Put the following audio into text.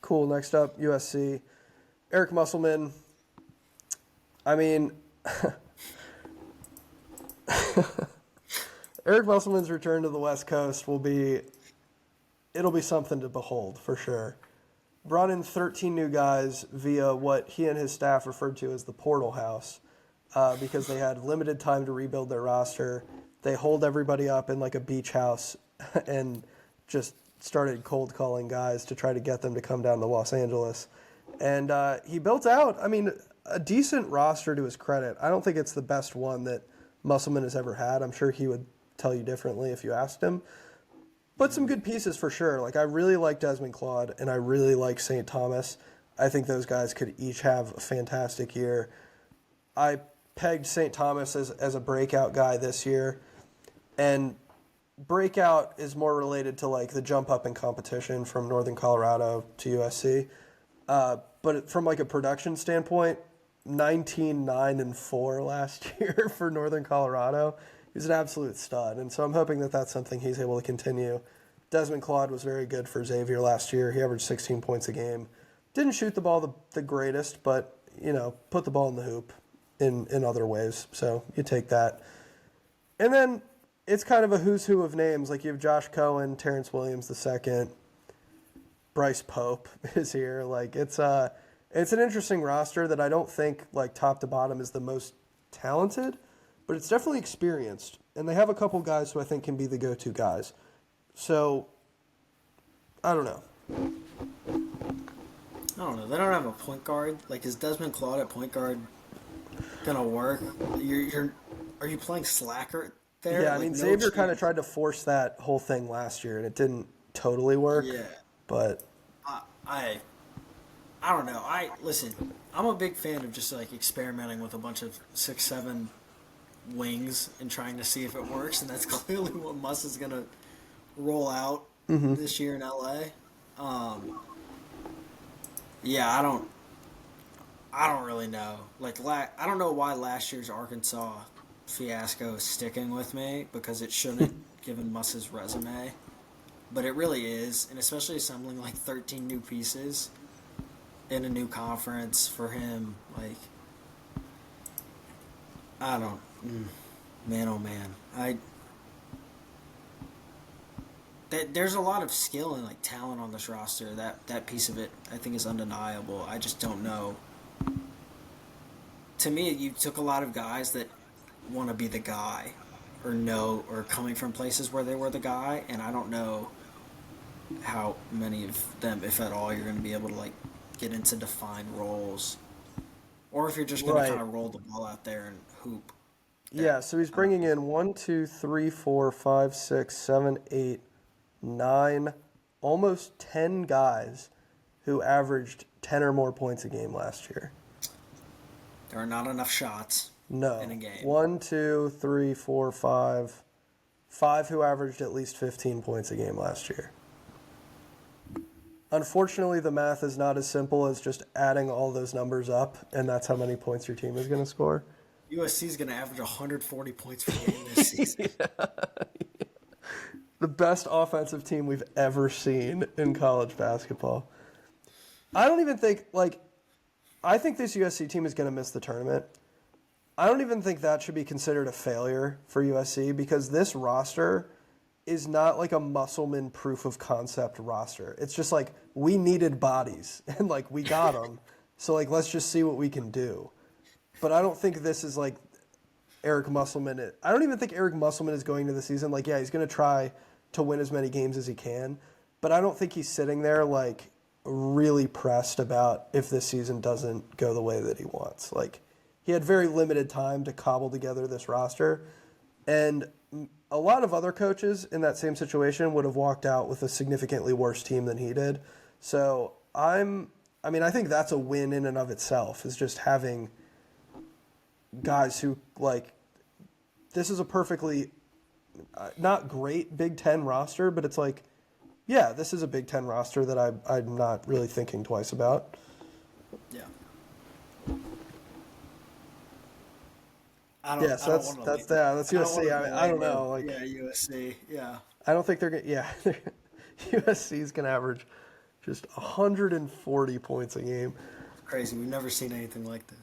Cool. Next up, USC. Eric Musselman. I mean, Eric Musselman's return to the West Coast it'll be something to behold for sure. Brought in 13 new guys via what he and his staff referred to as the portal house, because they had limited time to rebuild their roster. They holed everybody up in like a beach house and just started cold calling guys to try to get them to come down to Los Angeles. And he built out, I mean, a decent roster to his credit. I don't think it's the best one that Musselman has ever had. I'm sure he would tell you differently if you asked him. But some good pieces for sure. Like, I really like Desmond Claude, and I really like St. Thomas. I think those guys could each have a fantastic year. I pegged St. Thomas as a breakout guy this year. And breakout is more related to, like, the jump up in competition from Northern Colorado to USC. But from, like, a production standpoint, 19-9-4 last year for Northern Colorado. He's an absolute stud, and so I'm hoping that that's something he's able to continue. Desmond Claude was very good for Xavier last year. He averaged 16 points a game. Didn't shoot the ball the greatest, but, you know, put the ball in the hoop in other ways, so you take that. And then it's kind of a who's who of names. Like, you have Josh Cohen, Terrence Williams II, Bryce Pope is here. Like, it's an interesting roster that I don't think, like, top to bottom is the most talented, but it's definitely experienced. And they have a couple guys who I think can be the go-to guys. So, I don't know. I don't know. They don't have a point guard. Like, is Desmond Claude at point guard gonna work? Are you playing slacker there? Yeah, I Like, mean, no Xavier kind of chance. tried to force that whole thing last year, and it didn't totally work. Yeah. But, I I don't know. Listen. I'm a big fan of just like experimenting with a bunch of 6'7" wings and trying to see if it works, and that's clearly what Muss is gonna roll out this year in LA. Um, yeah, I don't really know. Like, I don't know why last year's Arkansas fiasco is sticking with me because it shouldn't, given Muss's resume, but it really is, and especially assembling like 13 new pieces in a new conference for him. Like, I don't, man, oh man, there's a lot of skill and like talent on this roster. That piece of it, I think, is undeniable. I just don't know. To me, you took a lot of guys that want to be the guy, or coming from places where they were the guy, and I don't know how many of them, if at all, you're going to be able to like get into defined roles, or if you're just going to kind right. of roll the ball out there and hoop. That Yeah, so he's I don't bringing know. in 1, 2, 3, 4, 5, 6, 7, 8, 9, almost 10 guys who averaged 10 or more points a game last year. There are not enough shots in a No. game. 1, 2, 3, 4, 5. 5 who averaged at least 15 points a game last year. Unfortunately, the math is not as simple as just adding all those numbers up, and that's how many points your team is going to score. USC is going to average 140 points per game this season. The best offensive team we've ever seen in college basketball. I don't even think, like, I think this USC team is going to miss the tournament. I don't even think that should be considered a failure for USC because this roster is not like a Musselman proof of concept roster. It's just like we needed bodies and like we got them. So like let's just see what we can do. But I don't think this is like Eric Musselman. I don't even think Eric Musselman is going to the season like, yeah, he's going to try to win as many games as he can, but I don't think he's sitting there like really pressed about if this season doesn't go the way that he wants. Like he had very limited time to cobble together this roster, and a lot of other coaches in that same situation would have walked out with a significantly worse team than he did. So I mean, I think that's a win in and of itself, is just having guys who, like, this is a perfectly not great Big Ten roster, but it's like, yeah, this is a Big Ten roster that I'm not really thinking twice about. Yeah. Yeah, I so don't want to that's leave. that. That's I don't want USC. to I mean, I don't belabor. know. Like, Yeah, USC. Yeah. I don't think they're gonna. Yeah, USC is gonna average Just 140 points a game. Crazy. We've never seen anything like this.